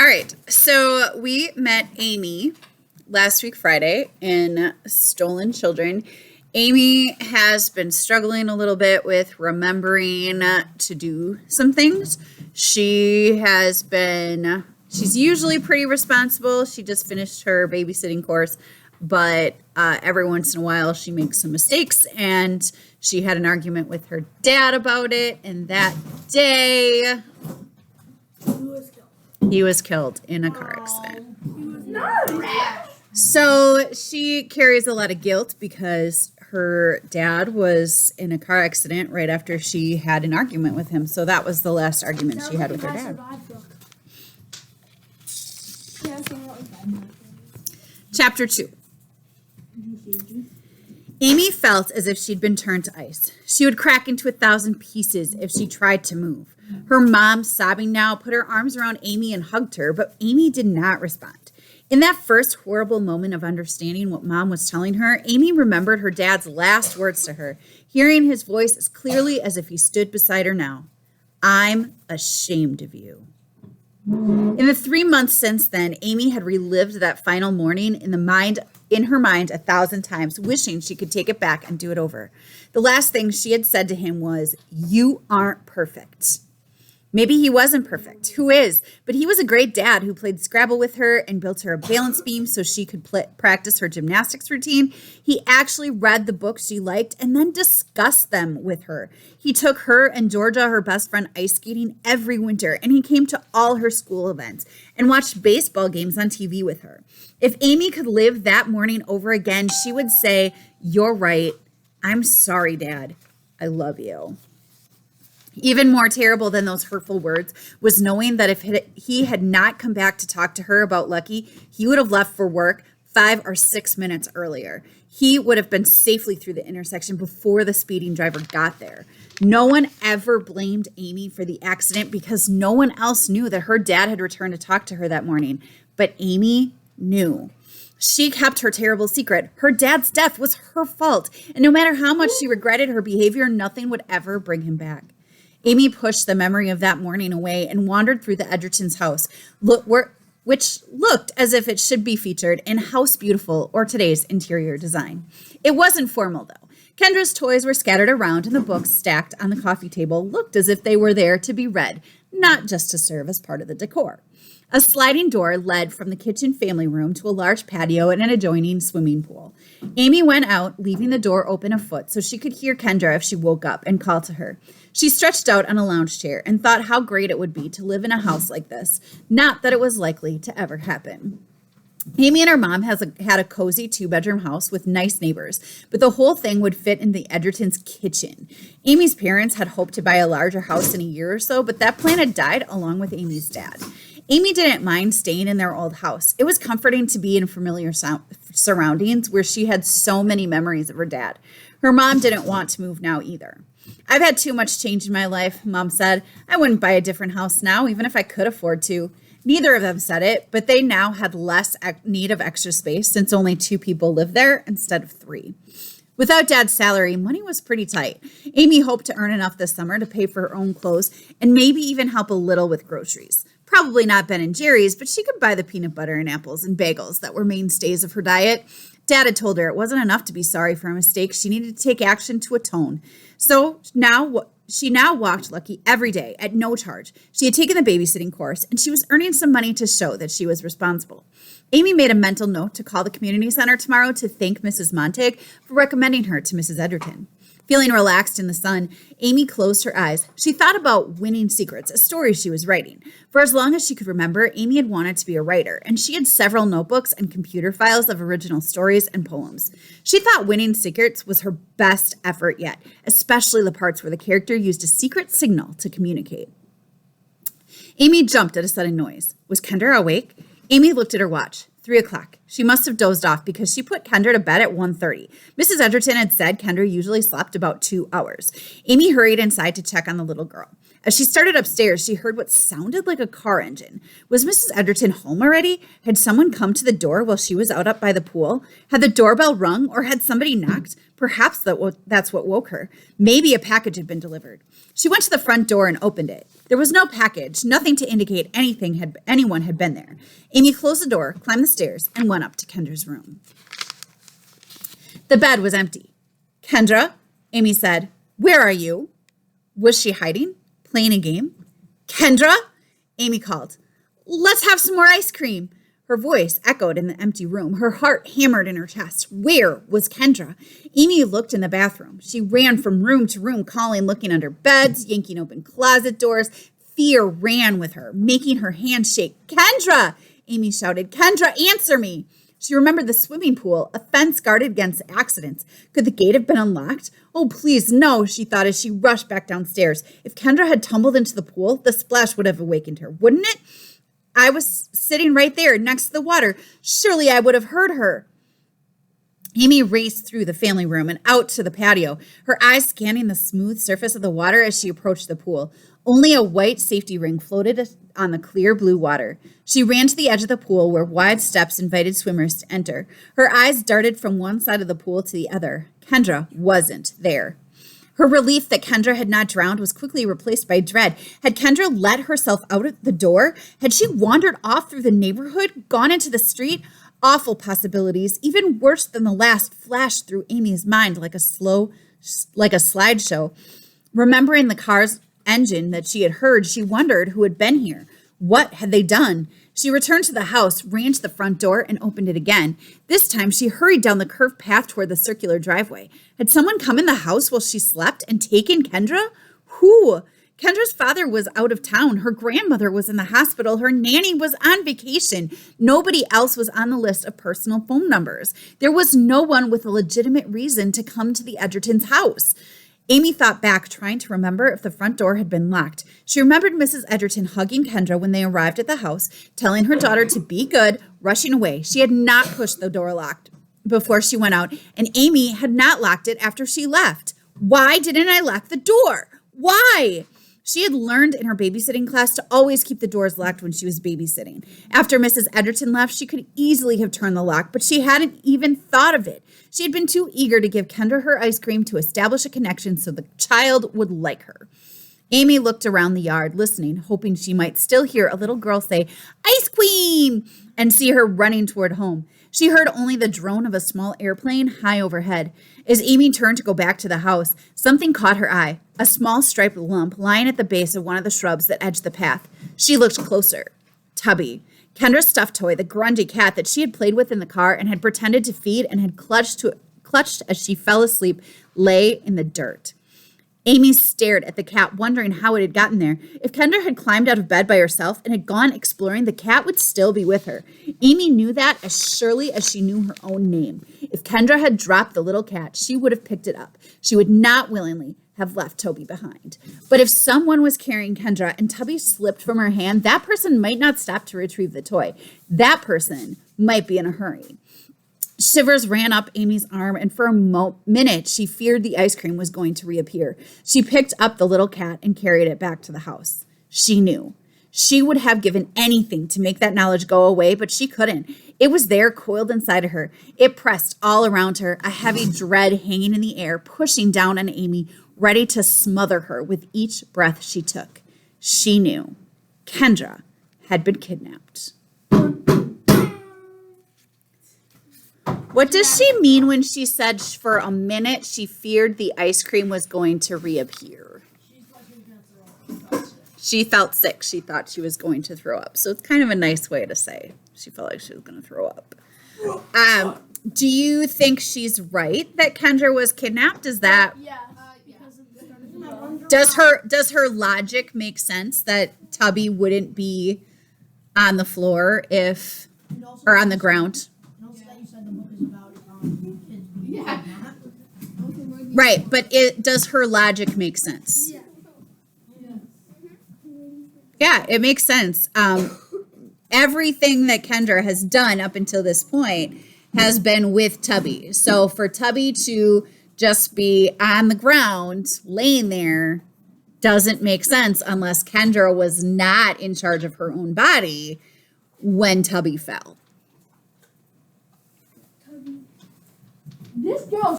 All right. So we met Amy last week, Friday, in Stolen Children. Amy has been struggling a little bit with remembering to do some things. She's usually pretty responsible. She just finished her babysitting course, but every once in a while she makes some mistakes, and she had an argument with her dad about it, and that day he was killed in a car accident. So she carries a lot of guilt because her dad was in a car accident right after she had an argument with him. So that was the last argument she had with her dad. Chapter 2. Amy felt as if she'd been turned to ice. She would crack into 1,000 pieces if she tried to move. Her mom, sobbing now, put her arms around Amy and hugged her, but Amy did not respond. In that first horrible moment of understanding what Mom was telling her, Amy remembered her dad's last words to her, hearing his voice as clearly as if he stood beside her now. "I'm ashamed of you." In the 3 months since then, Amy had relived that final morning in her mind 1,000 times, wishing she could take it back and do it over. The last thing she had said to him was, "You aren't perfect." Maybe he wasn't perfect. Who is? But he was a great dad who played Scrabble with her and built her a balance beam so she could practice her gymnastics routine. He actually read the books she liked and then discussed them with her. He took her and Georgia, her best friend, ice skating every winter, and he came to all her school events and watched baseball games on TV with her. If Amy could live that morning over again, she would say, "You're right. I'm sorry, Dad. I love you." Even more terrible than those hurtful words was knowing that if he had not come back to talk to her about Lucky, he would have left for work 5 or 6 minutes earlier. He would have been safely through the intersection before the speeding driver got there. No one ever blamed Amy for the accident because no one else knew that her dad had returned to talk to her that morning. But Amy knew. She kept her terrible secret. Her dad's death was her fault. And no matter how much she regretted her behavior, nothing would ever bring him back. Amy pushed the memory of that morning away and wandered through the Edgertons' house, which looked as if it should be featured in House Beautiful or today's interior design. It wasn't formal, though. Kendra's toys were scattered around, and the books stacked on the coffee table looked as if they were there to be read, not just to serve as part of the decor. A sliding door led from the kitchen family room to a large patio and an adjoining swimming pool. Amy went out, leaving the door open a foot so she could hear Kendra if she woke up and call to her. She stretched out on a lounge chair and thought how great it would be to live in a house like this, not that it was likely to ever happen. Amy and her mom had a cozy 2-bedroom house with nice neighbors, but the whole thing would fit in the Edgertons' kitchen. Amy's parents had hoped to buy a larger house in a year or so, but that plan had died along with Amy's dad. Amy didn't mind staying in their old house. It was comforting to be in familiar surroundings where she had so many memories of her dad. Her mom didn't want to move now either. "I've had too much change in my life," Mom said. "I wouldn't buy a different house now, even if I could afford to." Neither of them said it, but they now had less need of extra space since only 2 people lived there instead of 3. Without Dad's salary, money was pretty tight. Amy hoped to earn enough this summer to pay for her own clothes and maybe even help a little with groceries. Probably not Ben and Jerry's, but she could buy the peanut butter and apples and bagels that were mainstays of her diet. Dad had told her it wasn't enough to be sorry for a mistake. She needed to take action to atone. So she now walked Lucky every day at no charge. She had taken the babysitting course, and she was earning some money to show that she was responsible. Amy made a mental note to call the community center tomorrow to thank Mrs. Montague for recommending her to Mrs. Edgerton. Feeling relaxed in the sun, Amy closed her eyes. She thought about Winning Secrets, a story she was writing. For as long as she could remember, Amy had wanted to be a writer, and she had several notebooks and computer files of original stories and poems. She thought Winning Secrets was her best effort yet, especially the parts where the character used a secret signal to communicate. Amy jumped at a sudden noise. Was Kendra awake? Amy looked at her watch. 3 o'clock. She must have dozed off because she put Kendra to bed at 1:30. Mrs. Edgerton had said Kendra usually slept about 2 hours. Amy hurried inside to check on the little girl. As she started upstairs, she heard what sounded like a car engine. Was Mrs. Edgerton home already? Had someone come to the door while she was out up by the pool? Had the doorbell rung or had somebody knocked? Perhaps that's what woke her. Maybe a package had been delivered. She went to the front door and opened it. There was no package, nothing to indicate anyone had been there. Amy closed the door, climbed the stairs, and went up to Kendra's room. The bed was empty. "Kendra," Amy said, "where are you?" Was she hiding? Playing a game? "Kendra," Amy called. "Let's have some more ice cream." Her voice echoed in the empty room. Her heart hammered in her chest. Where was Kendra? Amy looked in the bathroom. She ran from room to room, calling, looking under beds, yanking open closet doors. Fear ran with her, making her hands shake. "Kendra!" Amy shouted. "Kendra, answer me!" She remembered the swimming pool, a fence guarded against accidents. Could the gate have been unlocked? Oh, please, no, she thought as she rushed back downstairs. If Kendra had tumbled into the pool, the splash would have awakened her, wouldn't it? I was sitting right there next to the water. Surely I would have heard her. Amy raced through the family room and out to the patio, her eyes scanning the smooth surface of the water as she approached the pool. Only a white safety ring floated on the clear blue water. She ran to the edge of the pool where wide steps invited swimmers to enter. Her eyes darted from one side of the pool to the other. Kendra wasn't there. Her relief that Kendra had not drowned was quickly replaced by dread. Had Kendra let herself out of the door? Had she wandered off through the neighborhood, gone into the street? Awful possibilities, even worse than the last, flashed through Amy's mind like a slideshow. Remembering the car's engine that she had heard, she wondered who had been here. What had they done? She returned to the house, ran to the front door, and opened it again. This time, she hurried down the curved path toward the circular driveway. Had someone come in the house while she slept and taken Kendra? Who? Kendra's father was out of town. Her grandmother was in the hospital. Her nanny was on vacation. Nobody else was on the list of personal phone numbers. There was no one with a legitimate reason to come to the Edgertons' house. Amy thought back, trying to remember if the front door had been locked. She remembered Mrs. Edgerton hugging Kendra when they arrived at the house, telling her daughter to be good, rushing away. She had not pushed the door locked before she went out, and Amy had not locked it after she left. Why didn't I lock the door? Why? She had learned in her babysitting class to always keep the doors locked when she was babysitting. After Mrs. Edgerton left, she could easily have turned the lock, but she hadn't even thought of it. She had been too eager to give Kendra her ice cream to establish a connection so the child would like her. Amy looked around the yard, listening, hoping she might still hear a little girl say, "Ice Queen!" and see her running toward home. She heard only the drone of a small airplane high overhead. As Amy turned to go back to the house, something caught her eye, a small striped lump lying at the base of one of the shrubs that edged the path. She looked closer. Tubby, Kendra's stuffed toy, the grungy cat that she had played with in the car and had pretended to feed and had clutched as she fell asleep, lay in the dirt. Amy stared at the cat, wondering how it had gotten there. If Kendra had climbed out of bed by herself and had gone exploring, the cat would still be with her. Amy knew that as surely as she knew her own name. If Kendra had dropped the little cat, she would have picked it up. She would not willingly have left Toby behind. But if someone was carrying Kendra and Tubby slipped from her hand, that person might not stop to retrieve the toy. That person might be in a hurry. Shivers ran up Amy's arm, and for a minute, she feared the ice cream was going to reappear. She picked up the little cat and carried it back to the house. She knew. She would have given anything to make that knowledge go away, but she couldn't. It was there, coiled inside of her. It pressed all around her, a heavy dread hanging in the air, pushing down on Amy, ready to smother her with each breath she took. She knew. Kendra had been kidnapped. What does she mean when she said for a minute she feared the ice cream was going to reappear? She felt sick. She thought she was going to throw up. So it's kind of a nice way to say she felt like she was going to throw up. Do you think she's right that Kendra was kidnapped? Is that... Yeah. Because does her logic make sense that Tubby wouldn't be on the floor or on the ground? Right, but does her logic make sense? Yeah, it makes sense. Everything that Kendra has done up until this point has been with Tubby. So for Tubby to just be on the ground, laying there, doesn't make sense unless Kendra was not in charge of her own body when Tubby fell. This girl